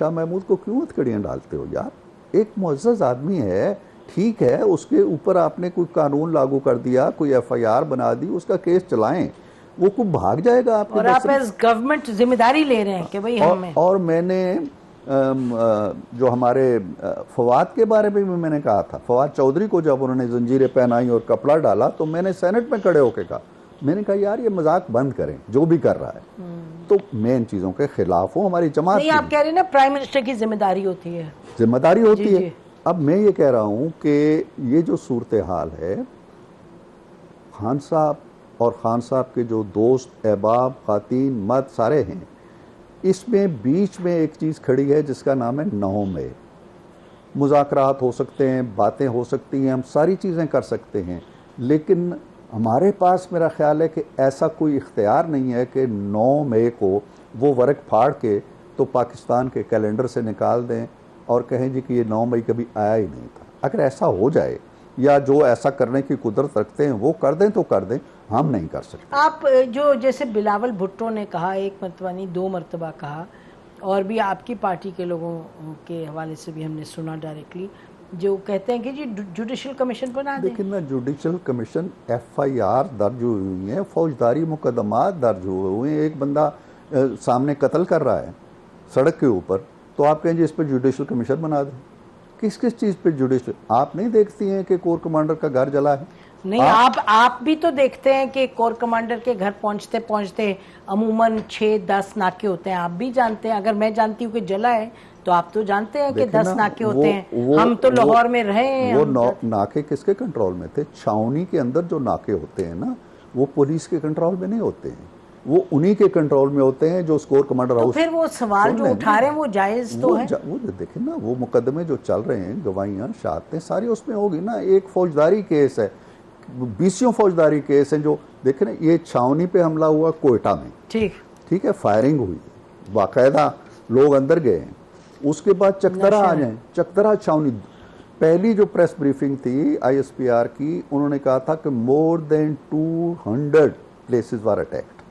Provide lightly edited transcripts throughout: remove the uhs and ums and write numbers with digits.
शाह महमूद को क्यों हथकड़ियाँ डालते हो यार? एक मुअज़्ज़ज़ आदमी है, ठीक है, उसके ऊपर आपने कोई कानून लागू कर दिया, कोई एफआईआर बना दी, उसका केस चलाएं, वो कुछ भाग जाएगा आपके। और आप एज गवर्नमेंट जिम्मेदारी ले रहे हैं कि भाई हमें। और मैंने जो हमारे फवाद के बारे में भी मैंने कहा था, फवाद चौधरी को जब उन्होंने जंजीरें पहनाई और कपड़ा डाला तो मैंने सेनेट में खड़े होकर कहा, मैंने कहा यार ये मजाक बंद करें, जो भी कर रहा है। तो मैं इन चीजों के खिलाफ हूँ। हमारी जमात नहीं, आप कह रहे हैं ना प्राइम मिनिस्टर की जिम्मेदारी होती है, जिम्मेदारी होती है। अब मैं ये कह रहा हूँ कि ये जो सूरत हाल है, खान साहब और खान साहब के जो दोस्त अहबाब खातीन मर्द सारे हैं, इसमें बीच में एक चीज़ खड़ी है जिसका नाम है 9 मई। मुज़ाकरात हो सकते हैं, बातें हो सकती हैं, हम सारी चीज़ें कर सकते हैं, लेकिन हमारे पास मेरा ख्याल है कि ऐसा कोई इख्तियार नहीं है कि 9 मई को वो वर्क फाड़ के तो पाकिस्तान के कैलेंडर से निकाल दें और कहें जी कि ये 9 मई कभी आया ही नहीं था। अगर ऐसा हो जाए या जो ऐसा करने की कुदरत रखते हैं वो कर दें तो कर दें, हम नहीं कर सकते। आप जो जैसे बिलावल भुट्टो ने कहा, एक मरतबा नहीं 2 मरतबा कहा, और भी आपकी पार्टी के लोगों के हवाले से भी हमने सुना डायरेक्टली, जो कहते हैं कि जी जुडिशल कमीशन बना दें। लेकिन ना जुडिशल कमीशन, एफआईआर दर्ज हुई है, फौजदारी मुकदमा दर्ज हुए हैं, एक बंदा सामने कत्ल कर रहा है सड़क के ऊपर, तो आप कहें जी इस पर जुडिशल कमीशन बना दें। किस किस चीज़ पे जुडिशल? आप नहीं देखती हैं कि कोर कमांडर का घर जला है? नहीं, आप भी तो देखते हैं कि कोर कमांडर के घर पहुंचते पहुंचते अमूमन 6-10 नाके होते हैं। आप भी जानते हैं, अगर मैं जानती हूँ कि जला है तो आप तो जानते हैं कि 10 नाके होते हैं। हम तो लाहौर में रहे हैं। वो नाके किसके कंट्रोल में थे? छावनी के अंदर जो नाके होते हैं ना, वो पुलिस के कंट्रोल में नहीं होते हैं, वो उन्हीं के कंट्रोल में होते हैं जो स्कोर कमांडर हाउस। तो फिर वो सवाल जो उठा रहे हैं वो जायज तो है। वो देखिए ना, वो मुकदमे जो चल रहे हैं, गवाहियां शहादतें सारी उसमें होगी ना। एक फौजदारी केस है, 20 फौजदारी केस हैं जो देखे ना। ये छावनी पे हमला हुआ कोयटा में, ठीक है, फायरिंग हुई, बाकायदा लोग अंदर गए हैं। उसके बाद चकदरा आ जाए, चकदरा छावनी, पहली जो प्रेस ब्रीफिंग थी आईएसपीआर की, उन्होंने कहा था कि मोर देन 200 प्लेसेस वर अटैक्ड।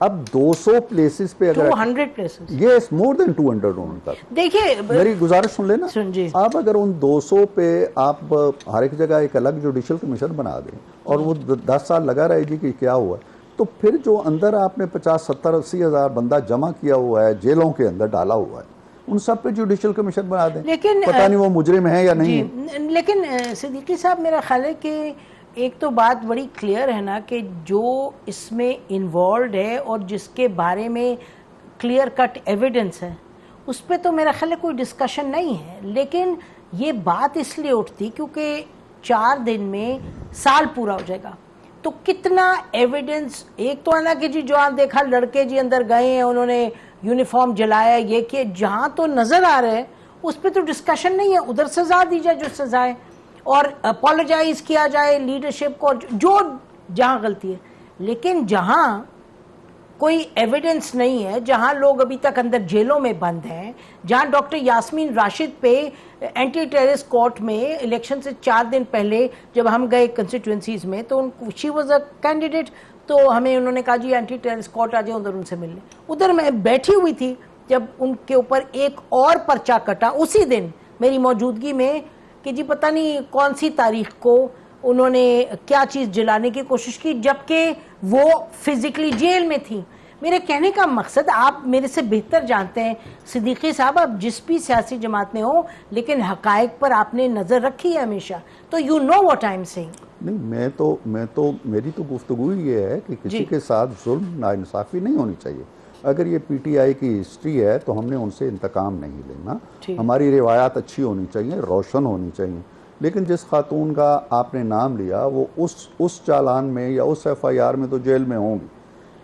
अब 200 प्लेसेस पे अगर 200 प्लेसेस, यस, मोर देन 200 उन्होंने कहा। देखिए मेरी गुजारिश सुन लेना, सुनिए। आप अगर उन 200 पे आप हर एक जगह एक अलग जुडिशल कमीशन बना दें और वो 10 साल लगा रहे जी कि क्या हुआ, तो फिर जो अंदर आपने 50, 70, 80 हज़ार बंदा जमा किया हुआ है, जेलों के अंदर डाला हुआ है, उन सब पे जुडिशल कमीशन बना दें। लेकिन पता नहीं वो मुजरिम है या नहीं है। लेकिन सिद्दीकी साहब, मेरा ख्याल है कि एक तो बात बड़ी क्लियर है ना कि जो इसमें इन्वॉल्व है और जिसके बारे में क्लियर कट एविडेंस है, उस पर तो मेरा ख्याल है कोई डिस्कशन नहीं है। लेकिन ये बात इसलिए उठती क्योंकि 4 दिन में साल पूरा हो जाएगा, तो कितना एविडेंस। एक तो है ना कि जी जो आप देखा, लड़के जी अंदर गए हैं, उन्होंने यूनिफॉर्म जलाया, ये कि जहाँ तो नजर आ रहे हैं उस पर तो डिस्कशन नहीं है। उधर सजा दी जाए जो सजा है, और अपोलोजाइज किया जाए लीडरशिप को जो जहां गलती है। लेकिन जहां कोई एविडेंस नहीं है, जहां लोग अभी तक अंदर जेलों में बंद हैं, जहां डॉक्टर यास्मीन राशिद पे एंटी टेररिस्ट कोर्ट में इलेक्शन से 4 दिन पहले जब हम गए कंस्टिट्यूएंसीज में, तो शी वाज अ कैंडिडेट, तो हमें उन्होंने कहा जी एंटी टेररिस्ट कोर्ट आ जाए, उधर उनसे मिलने। उधर मैं बैठी हुई थी जब उनके ऊपर एक और पर्चा कटा उसी दिन मेरी मौजूदगी में, कि जी पता नहीं कौन सी तारीख को उन्होंने क्या चीज़ जलाने की कोशिश की, जबकि वो फिजिकली जेल में थी। मेरे कहने का मकसद, आप मेरे से बेहतर जानते हैं सिद्दीकी साहब, आप जिस भी सियासी जमात में हो, लेकिन हकायक पर आपने नज़र रखी है हमेशा, तो you know what I am saying. नहीं, मैं तो मेरी तो गुफ्तगू ये है कि किसी के साथ जुल्म नाइंसाफ़ी नहीं होनी चाहिए। अगर ये पीटीआई की हिस्ट्री है तो हमने उनसे इंतकाम नहीं लेना। हमारी रिवायात अच्छी होनी चाहिए, रोशन होनी चाहिए। लेकिन जिस खातून का आपने नाम लिया, वो उस चालान में या उस एफआईआर में तो जेल में होंगी,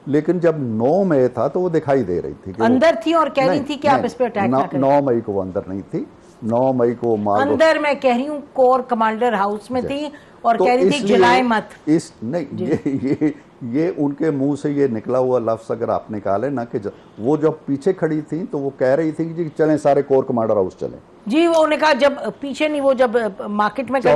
लेकिन जब 9 मई था तो वो दिखाई दे रही थी कि अंदर थी और कह रही थी कि आप इस पे अटैक ना करें। 9 मई को वो अंदर नहीं थी, 9 मई को अंदर, मैं कह रही हूँ कोर कमांडर हाउस में थी और तो कह रही थी जलाए मत। नहीं, ये उनके मुंह से ये निकला हुआ लफ्ज अगर आप निकाले ना कि वो जब पीछे खड़ी थी तो वो कह रही थी कि चलें सारे कोर कमांडर हाउस चलें। जी, वो उन्होंने कहा, जब पीछे नहीं, वो जब मार्केट में गई थी